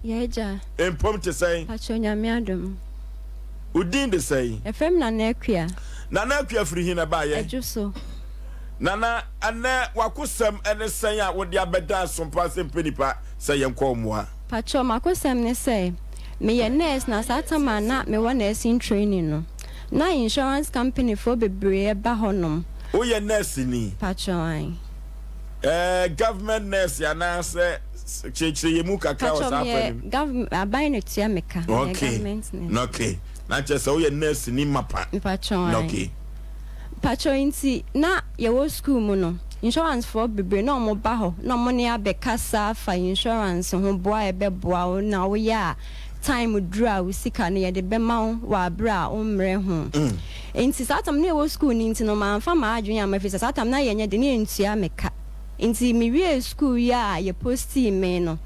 Yeja. Empom te say. Pacho nyamiadum. Udin de say. Efem na nekwia. Nana akua firi hin na ba ye. Ejuso. Nana ana wakosam ene say a wo de abeda SOMPA sempenipa say yenko moa. Pacho makosam ne say me ye nurse na satama na me wa nursing training no. Na insurance company for bebre ba honom. O ye nurse ni. Pacho ai. Government nurse ya na say cheche yemu kakra was happening. Government abai no tia meka. Okay. Okay. Na che say o ye nurse ni mapa. Pacho ai. Okay. Pacho inti na ye wo school mu no. Insurance for bebre na omo ba ho na omo ne abekasa fa insurance ho boa e be boa na wo ya time dra we sika na ye de be ma wa bra o mre ho enti satam na wo school ni enti no ma fa ma adwen ya ma fi satam na ye nya de ne ntua meka enti mi wie school ya ye posti me no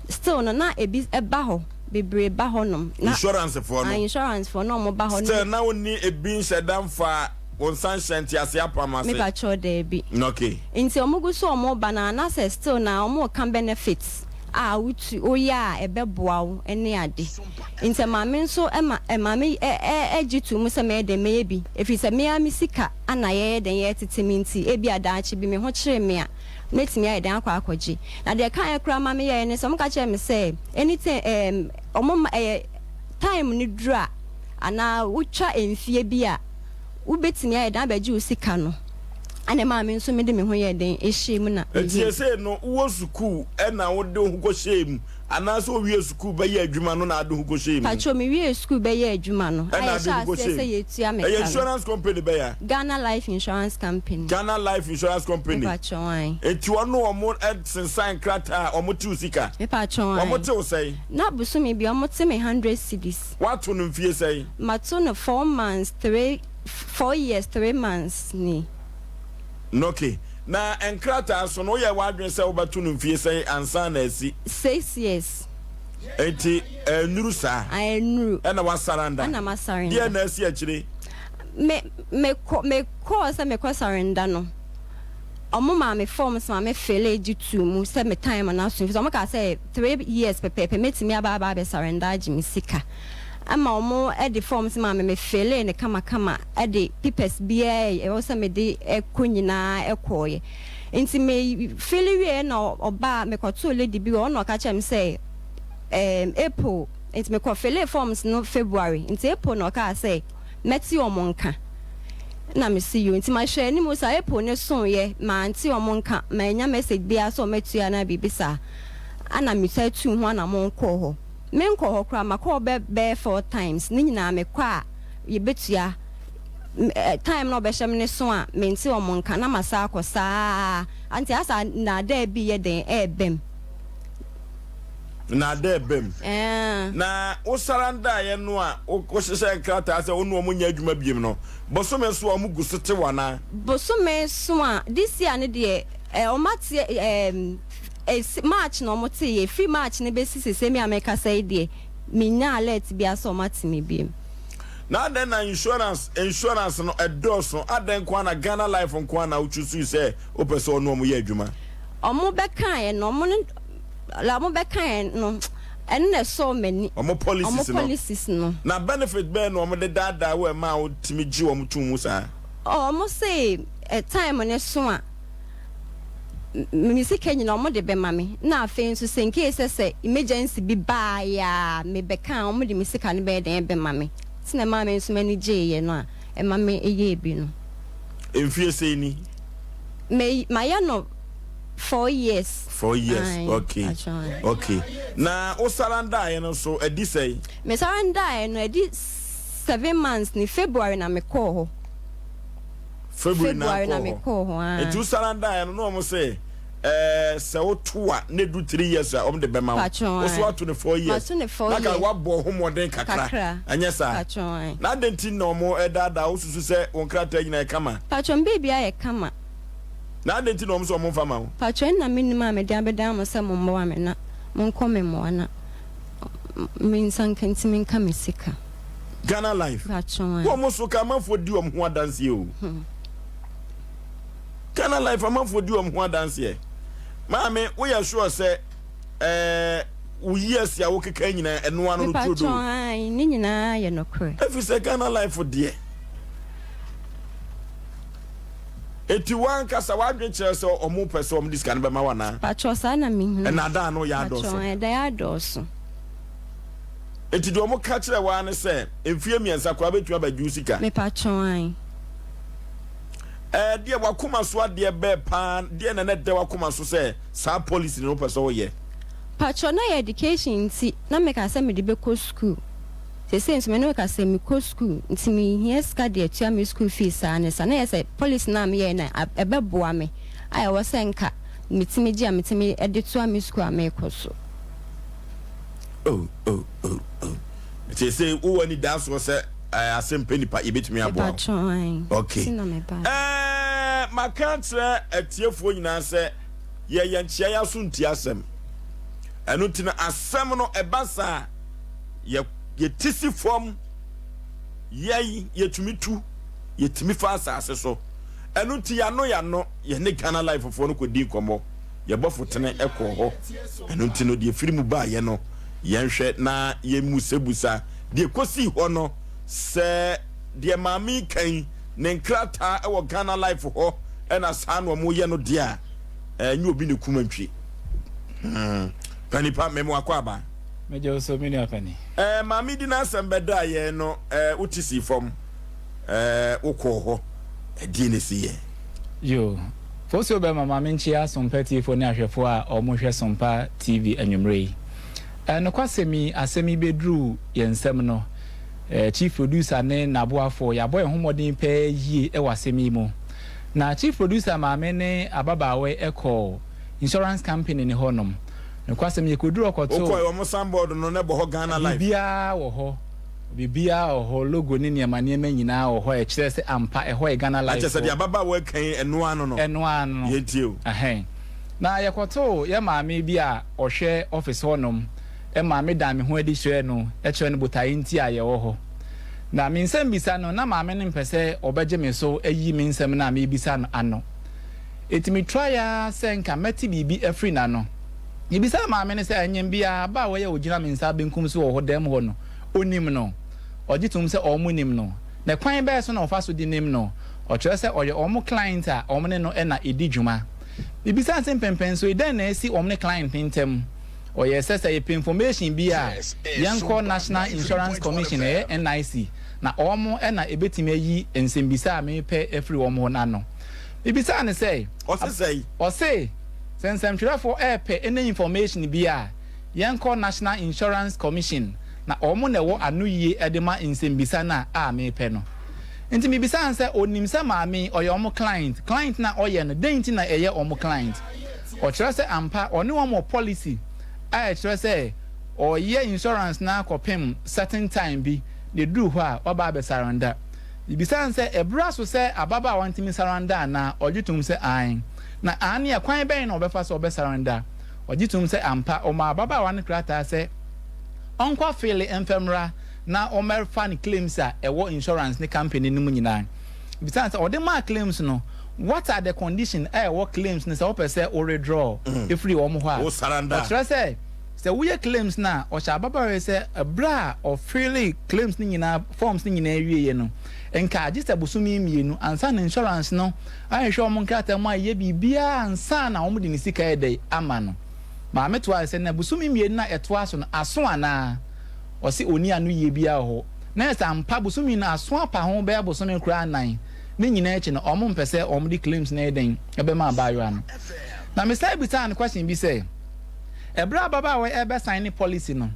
still no na ebi e ba ho bebre ba ho no insurance for no insurance for no omo ba ho no still na woni ebi nsedam fa on sunshine ti ase apama se me ba cho de bi okay enti omugu so omo banana se still na omo kan benefits utu oya ebeboa wo ene ade enti maame nso maame egitu mu se me de me bi efi se me amisika ana ye den ye teteminti ebi adaachi bi me ho kire me a netimi aye den akwa akwaji na de kan ekra maame ye ne so mo ka kire me se anything omo time ni dura ana utwa emfie bi a ubetimi aye dan baji usika no ane maame nso me de me ho ye den ehye mu na etie se no wo school e na wo de ho ko shame ana so wie school be ye adwuma no na ade ho ko shame pacho me wie school be ye adwuma no aye sha se ye tua me insurance company be ya Ghana Life Insurance Company pacho ai eti wono omo sensan krata omo ti usika me pacho ai omo ti usai na busu me bi omo ti me 100 cedis watu no mfie sai mato no 4 years 3 months ni okay na enkrata so no ye wadwen se wo batu no mfie sai ansa na asi 6 years enti nuru sa nuru na wasaranda na masaranda dia na asi akire me ko se me ko saranda no omo ma me forms ma me fele ditu mu se me time na so omo ka say 3 years pepe metimi aba be saranda agimi sika ama omo e de forms ma me fele ne kama e de papers bia e wo se me de ekonyina ekoye enti me fele wie na oba me kwato lady bi o no ka chem say April enti me kwa fele forms no February enti April no ka say meti omo nka na me see you enti ma hwe ni mo sa April ne so ye ma anti omo nka ma nya message bia so metu ya na bibisa ana me sa tu ho na mo nko ho menko hokra makọ be 4 times ni nyina mekwa ye betua time no be hyem ne so a menti omo nka na masa akosa anti asa na da bi ye den ebem na da ebem na osaranda ye no a o hye krata asa onu omo nya adwuma biem no bosome so omo gusete wana bosome so a this year ne de o mate March no mote ye free March ne be sisi me America say de me nya alert bia so mate me biem na den na insurance no edoso aden kwa na Ghana Life kwa na uchusu say o person no mo ye adwuma omo be kan no mo la mo be kan no enne so many omo policies no na benefit be no omo de dada we ma o timi gi omo tumu sa omo say time ne so a Missy Kenya no more de be mame na afen so se nke se emergency bi ba ya me be kan o mo de misika ne be den be mame tina mame so mani je ye no a e mame eye bi no emfie sei ni me ya no 4 years Aye, okay na o saranda ye no so edi sei me saranda ye no edi 7 months ni February na me call ho February na me call ho etu saranda ye no mo say se otoa ne do 3 years om de bema o so ato ne 4 years like wa bo homoden kakra anya sa na denti no mo edada o susu se wonkrata nyina e kama patron baby aye kama na denti no mo so mo fama o patron na minima me de abeda mo se mo mo wa me na mo nkome mo na min sankanti min kamisika Ghana Life patron wo mo so ka manfo di om ho adanse o Ghana Life manfo di om ho adanse Mame, we are sure say years ya wo keka nyina eno anu no todo ai ni nyina ye no kre every second life for dear eti wan kasa wadwen kire se omo pese om diskan be ma wana pacho sa na mi hu na da no ya do so da ya do so eti do mo ka kire wa ne se emfie miensa kwa betua ba jusika me pacho ai de wakoma so ade be pan de na de wakoma so se sa policy no pese wo ye pacho na education ti na me ka se me de be ko school se sense me no ka se me ko school nti me here ska de atua me school fees ane sa na say policy na me ye na ebe boa me ai wo se nka metimi gi metimi e de tua me school ame ko so oh se say wo wani dance wo se asempe nipa yebetumi abo okay makantre atiefo nyina se ye nchia ya so nti asem eno tina asem no ebasa ye tisi form ye tumi tu ye tumi fa asase so eno nti ya no ye ne Ghana life fo no kodi komo ye bofotene ekọ ho eno nti no de firi mu ba ye no ye nhwe na ye musebusa de kosi ho no se de mami kan ne nkrata e wo Ghana life ho e na sa no mo ye no de a nyi obi ne kumantwi pani pa memo akwaba mejo so mini apani mami di na sembeda ye no utisi fom ukọ ho di ne si ye yo fosi obe mama menchia SOMPA TV ne ahwefo a omohwe SOMPA TV anwumrei no kwasemi asemi bedru yensem no chief producer ne naboafo ya boy homodin pe yie e wasemi mu na chief producer maame ne ababawe eko insurance company ne honom no kwasemi yekoduru okoto okoi wo samboard no ne bo ho Ghana life bibia wo ho logo ne ne manema nyina wo ho e kire se ampa e ho e Ghana life ache se dia ababawe kan eno ano yetio na yekoto ye maame bi a ohwe office honom e maame da me ho adi hwe no e kire no botai nti a ye wo ho na me nsem bisa no na maame ne mpese obeje me so ayi me nsem na me bisa no ano etimi try ya senka meti bibi afri na no yibisa maame ne se anyem bia ba wo ye ogina me nsa benkum so wo ho dem ho no onim no ogitum se omunim no na kwan be so na ofa so di nim no o kire se oye omo client a omne no e na edi dwuma bibisa nsem pempen so eden na esi omne client ntem oye se se information bia yanko National Insurance Commission NIC na omo e na ebetimi ayi nsembisa me pe every omo na no bibisa ne say o say sensem twirafo pe any information bia yanko National Insurance Commission na omo na wo anu yie edema nsembisa na a me pe no enti mi bisa anse onimsa maame oye omo client na oye no denti na eye omo client o kire se ampa oni omo policy a kire se oye insurance na kopem certain time bi de do ho a oba be saranda bisa anse ebra so se ababa wantimi saranda na ogitum se an na ane akwan ben na obefa so obesaranda ogitum se ampa o ma ababa wan krata se onkwa fele enfemra na omerfa ni claims a ewo insurance ni company ni munyina bisa anse ode ma claims no what are the condition ewo claims ni se opese o redraw ifri wo mo ho a o saranda o tra se we claims na o sha ababa se bra of freely claims ni nyina forms ni nyina wiye no enka agista busumi mienu ansa na insurance no ahwehwe omo nkata mu aye bibia ansa na omo de ni sika edai ama no ma meto ase na busumi mienu na eto aso no aso ana o se oni anu ye bia ho na esa mpa busumi na aso apa ho be busumi kura nan ni nyina echi no omo mpese omo di claims na eden ebe ma abayo ano na me say bisa an question bi say ebra baba we ebe sign policy no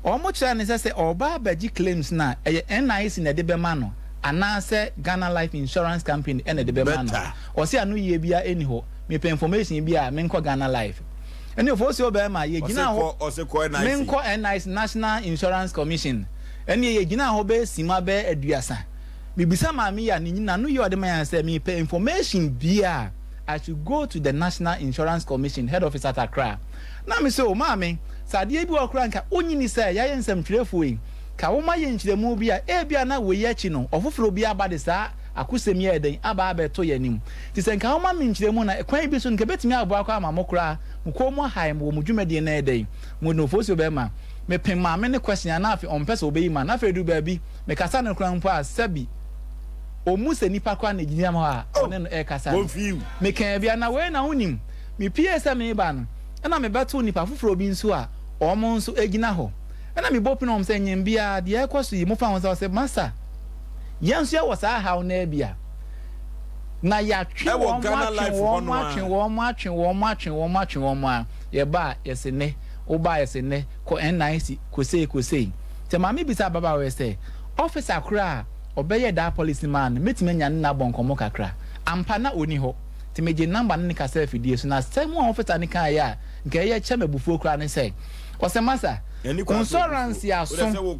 omo kira ne say oba baji claims na NIC na de be ma no anase Ghana Life Insurance Company ene de be man o se anu ye bia eni ho me pe information bia me nko Ghana Life eni ofo se obe ma ye gina ho o se ko NIC me nko NIC National Insurance Commission eni ye gina ho be sima be aduasa bibisa ma me ya ni na no ye ode ma ya se me pe information bia I should go to the National Insurance Commission head office at Accra na me so ma me sade bi okra nka onyini se ya yensem twirefo yi ka wo ma ye nkyiremu bia e bia na we ye chi no ofoforo bia abade saa akusemi eden aba abeto yanim ti se nka wo ma me nkyiremu na kwan bi so nka betimi abo akwa amamokra mukomo haim wo mudwumade na edai mu no fosi obema me pem maame ne question na afi on pese obeyi ma na afi edu baabi me kasa ne kran mpo a sabi omu se nipa kwa na ginia ma a one no e kasa me kan bia na we na hunim me psa me ba no na me beto nipa foforo bi nso a omo nso egina ho na me bopin om se nyem bia de e kwaso yi mo fa won se master yanso ya wasa ha na bia na ya twi wo ma ye ba yesene o ba yesene ko NIC ko sei te ma me bisa baba we say officer kra obeye da policeman metime nya na bonkomo kakra ampa na oni ho te meje number ne ka self die so na same officer ne kan ya nke ye che mabufuo kra ne say o se masa insurance ya so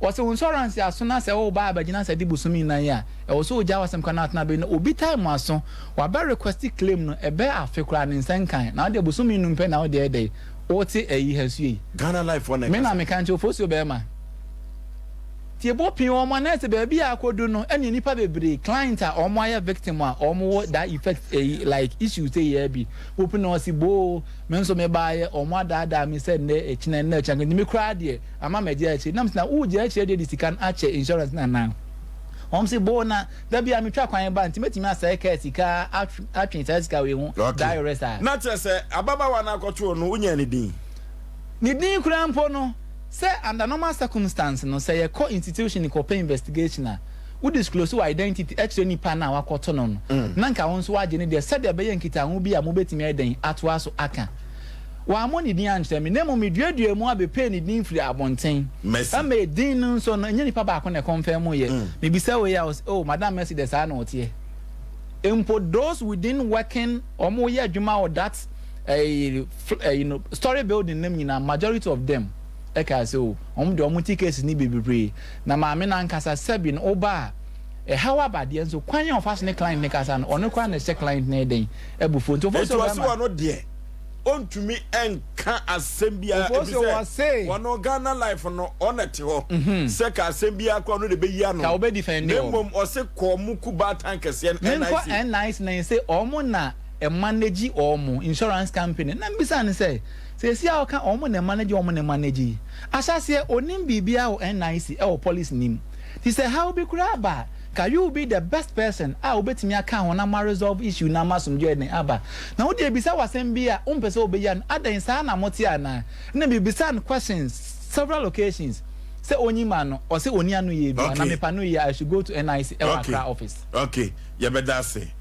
o se insurance ya so na se o ba abagina se di busumi nan ya e o so o ja wasem kana atna be no obi time aso wa ba request claim no e be afekura ne nsankan na de busumi nu mpe na o de dey o ti eyi hasui Ghana life one me na me kan che ofosi obema tie bo pin o mo na se be bia akodu no eni nipa bebre client a o mo aye victim a o mo that effect like issue say here bi open no si bo me nso me baaye o mo ada me say ne echine na change ni me kra de ama me je achi na msna u je achi de sikan ache insurance na si bo na da bia me twa kwan ba ntimetimi asai ka sika atwen sai sika we hu direct na che se ababa wa na akoto no unya ni din kura mpo no say under normal circumstance no say your institution ko pay investigation na we disclose your identity actually ni pa na wakoto no na nka won so waje ne de said e be yankita hu bi a mo betimi eden atoa so aka wa mo ni din anche me nemo me duadua mu abepe ni din firi abonten am e din no so no nya ni pa ba ko na confirm ye me bi say we ya oh madam mercy de sa na otie empo those within working omo ye adwuma or that story building name nyina majority of them eka so de omuti case ni bebre na maame na nkasa sebi no oba how about the so kwan of fast ne client ne kasa no ono kwan na check client na den ebufo nto fo so ba no de ontumi enka asembia ebise wono Ghana life no onete ho se ka asembia kwa no de be yia no ka obe defend o mom o se ko mu kuba tankese NIC na say omo na e manage omo insurance company na mbisa ne say si a ka omo na manage asase onim bibia o NIC e o police nim ti say how be kuraba can you be the best person obetimi aka ho na ma resolve issue na masum je ne aba na wo de bisa wasem bia umpese obeya adan sa na moti ana na bibisa questions several occasions say onyima no or say oni anu ye bia na me pa no ye I should go to NIC Accra office okay ye be that say